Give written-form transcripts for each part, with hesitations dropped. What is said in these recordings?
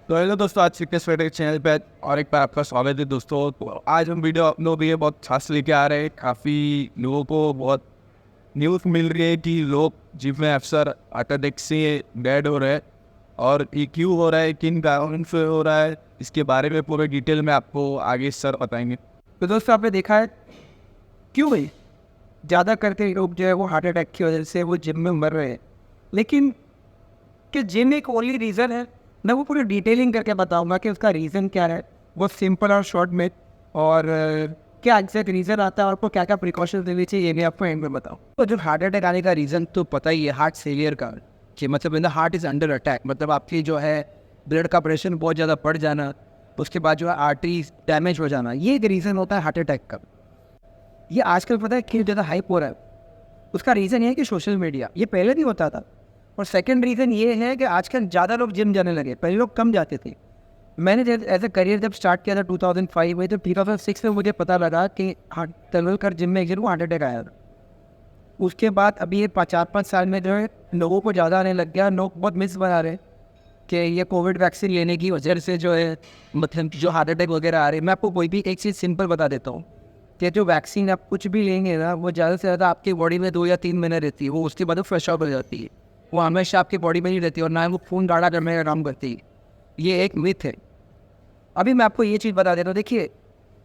तो हेलो दोस्तों, आज फिटनेस फैक्ट चैनल पे और एक बार आपका स्वागत है दोस्तों। तो आज हम वीडियो आप लोग भी बहुत खास लेके आ रहे हैं। काफ़ी लोगों को बहुत न्यूज़ मिल रही है कि लोग जिम में अक्सर हार्ट अटैक से डेड हो रहे हैं, और ये क्यों हो रहा है, किन कारण से हो रहा है, इसके बारे में पूरे डिटेल में आपको आगे सर बताएंगे। तो दोस्तों आपने देखा है क्यों भाई ज़्यादा करके लोग जो है वो हार्ट अटैक की वजह से वो जिम में मर रहे हैं। लेकिन कि जिम एक ओनली रीज़न है? मैं वो पूरी डिटेलिंग करके बताऊंगा कि उसका रीज़न क्या है, वो सिंपल और शॉर्ट में, और क्या एग्जैक्ट रीज़न आता है और आपको क्या क्या प्रिकॉशन लेनी चाहिए, ये भी आपको एंड में बताऊँ। तो जो हार्ट अटैक आने का रीज़न तो पता ही है, हार्ट फेलियर का, कि मतलब in the heart is under attack, मतलब आपकी जो है ब्लड का प्रेशर बहुत ज़्यादा बढ़ जाना, उसके बाद जो है आर्टरी डैमेज हो जाना, ये एक रीज़न होता है हार्ट अटैक का। ये आजकल पता है क्यों ज़्यादा हाइप हो रहा है? उसका रीज़न ये है कि सोशल मीडिया, ये पहले भी होता था। और सेकंड रीज़न ये है कि आजकल ज़्यादा लोग जिम जाने लगे, पहले लोग कम जाते थे। मैंने जब एज ए करियर जब स्टार्ट किया था 2005 में, तो 2006 में मुझे पता लगा कि तेंदुलकर जिम में एक दिन को हार्ट अटैक आया था। उसके बाद अभी ये 4-5 साल में जो है लोगों को ज़्यादा आने लग गया। लोग बहुत मिस बना रहे हैं कि ये कोविड वैक्सीन लेने की वजह से जो है मतलब जो हार्ट अटैक वगैरह आ रहे हैं। मैं आपको कोई भी एक चीज़ सिंपल बता देता हूँ कि जो वैक्सीन आप कुछ भी लेंगे ना, वो ज़्यादा से ज़्यादा आपकी बॉडी में 2 या 3 महीने रहती है, वो उसके बाद फ्रेश आउट हो जाती है। वो हमेशा आपकी बॉडी में नहीं रहती, और ना ही वो खून गाढ़ा करने का काम करती है। ये एक मिथ है। अभी मैं आपको ये चीज़ बता देता हूँ, देखिए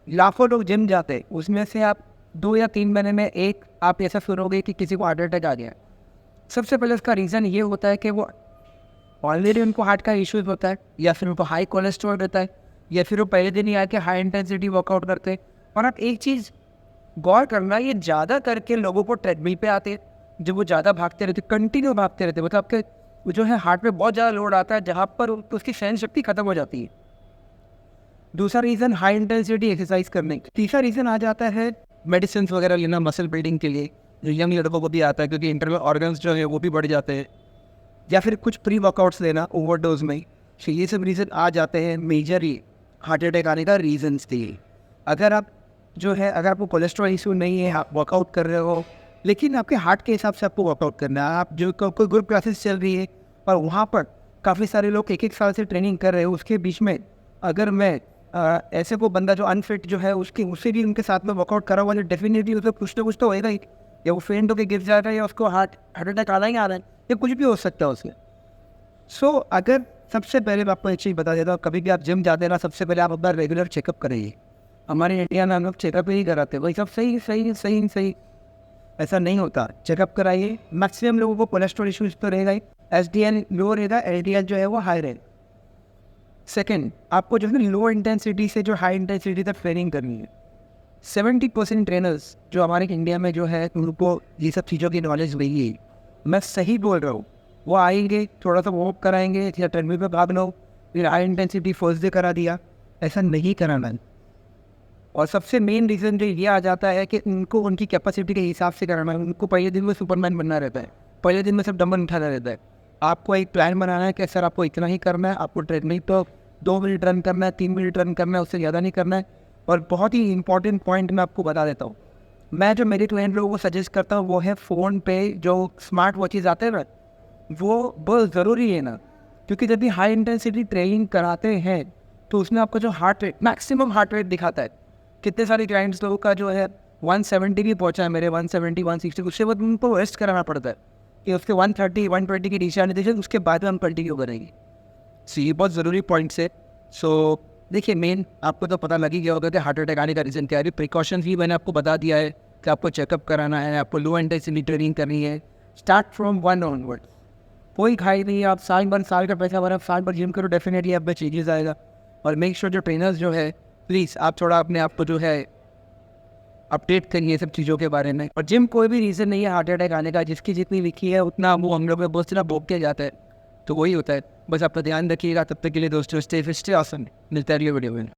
लाखों लोग जिम जाते हैं, उसमें से आप 2 या 3 महीने में एक आप ऐसा सुनोगे कि किसी को हार्ट अटैक आ गया। सबसे पहले उसका रीज़न ये होता है कि वो ऑलरेडी उनको हार्ट का इश्यूज होता है, या फिर उनको हाई कोलेस्ट्रॉल रहता है, या फिर वो पहले दिन ही आके हाई इंटेंसिटी वर्कआउट करते हैं। और आप एक चीज़ गौर करना, ये ज़्यादा करके लोगों को ट्रेडमिल पे आते हैं, जब वो ज़्यादा भागते रहते, कंटिन्यू भागते रहते, मतलब आपके जो है हार्ट पे बहुत ज़्यादा लोड आता है, जहाँ पर उसकी सहन शक्ति खत्म हो जाती है। दूसरा रीज़न हाई इंटेंसिटी एक्सरसाइज करने का। तीसरा रीज़न आ जाता है मेडिसिन वगैरह लेना मसल बिल्डिंग के लिए, जो यंग लड़कों को भी आता है, क्योंकि इंटरनल ऑर्गन्स जो है वो भी बढ़ जाते हैं, या फिर कुछ प्री वर्कआउट्स लेना ओवरडोज में। तो ये सब रीज़न आ जाते हैं मेजरली हार्ट अटैक आने का रीजन्स थे। अगर आप जो है, अगर आपको कोलेस्ट्रॉल इशू नहीं है, आप वर्कआउट कर रहे हो, लेकिन आपके हार्ट के हिसाब से आपको वर्कआउट करना है, आप जो कोई ग्रुप क्लासेस चल रही है और वहाँ पर काफ़ी सारे लोग 1-1 साल से ट्रेनिंग कर रहे हैं, उसके बीच में अगर मैं ऐसे को बंदा जो अनफिट जो है उससे भी उनके साथ में वर्कआउट करा हुआ, डेफिनेटली उसमें कुछ ना कुछ तो होएगा ही, या वो फेंट होकर गिर जाएगा, या उसको हार्ट अटैक आना ही आ रहा है, या कुछ भी हो सकता है उसमें। सो अगर सबसे पहले मैं आपको एक चीज़ बता देता हूँ, कभी भी आप जिम जाते हैं ना, सबसे पहले आप अपना रेगुलर चेकअप करिए। हमारे इंडिया में हम लोग चेकअप ही कराते, वही सब सही सही सही सही ऐसा नहीं होता। चेकअप कराइए। मैक्सिमम लोगों को कोलेस्ट्रॉल इशूज तो रहेगा ही, एसडीएल लो रहेगा, एलडीएल जो है वो हाई रहेगा। सेकेंड, आपको जो है लो इंटेंसिटी से जो हाई इंटेंसिटी तक ट्रेनिंग करनी है। 70% ट्रेनर्स जो हमारे इंडिया में जो है उनको ये सब चीज़ों की नॉलेज नहीं है। मैं सही बोल रहा हूँ। वो आएंगे, थोड़ा सा वॉक कराएंगे, या ट्रेडमिल पे भाग लो, फिर हाई इंटेंसिटी फर्स्ट डे करा दिया, ऐसा नहीं कराना है। और सबसे मेन रीज़न जो ये आ जाता है कि उनको उनकी कैपेसिटी के हिसाब से करना है। उनको पहले दिन में सुपरमैन बनना रहता है, पहले दिन में सब डंबल उठाना रहता है। आपको एक प्लान बनाना है कि सर आपको इतना ही करना है, आपको ट्रेडमिल तो 2 मिनट रन करना है, 3 मिनट रन करना है, उससे ज़्यादा नहीं करना है। और बहुत ही इंपॉर्टेंट पॉइंट मैं आपको बता देता हूँ, मैं जो मेरे क्लाइंट लोगों को सजेस्ट करता हूँ वो है फ़ोन पे जो स्मार्ट वॉचेज़ आते हैं ना, वो बहुत ज़रूरी है ना, क्योंकि जब भी हाई इंटेंसिटी ट्रेनिंग कराते हैं तो उसमें आपको जो heart rate, maximum heart rate दिखाता है। कितने सारे क्लाइंट्स लोगों का जो है 170 भी पहुंचा है, मेरे 170 160, उसके बाद उनको रेस्ट कराना पड़ता है कि उसके 130 120 की नीचे आने दीजिए, उसके बाद में हम कंटिन्यू करेंगे। सो ये बहुत ज़रूरी पॉइंट्स है। सो देखिए, मेन आपको तो पता लग ही गया होगा कि हार्ट अटैक आने का रीज़न क्या है। प्रिकॉशंस भी मैंने आपको बता दिया है कि आपको चेकअप कराना है, आपको लो इंटेंसिटी ट्रेनिंग करनी है, स्टार्ट फ्रॉम 1 ऑनवर्ड। कोई खाई नहीं, आप साल का पैसा भरा, साल भर जिम करो, डेफिनेटली आप में चेंजेस आएगा। और मेक श्योर जो ट्रेनर्स जो है, प्लीज़ आप थोड़ा अपने आप को जो है अपडेट करिए सब चीज़ों के बारे में। और जिम कोई भी रीज़न नहीं है हार्ट अटैक आने का, जिसकी जितनी लिखी है उतना वो हम लोग में बहुत सारा भोग किया जाता है, तो वही होता है। बस आपका ध्यान रखिएगा। तब तक के लिए दोस्तों, स्टे फिट, स्टे ऑसम। मिलता है वीडियो में।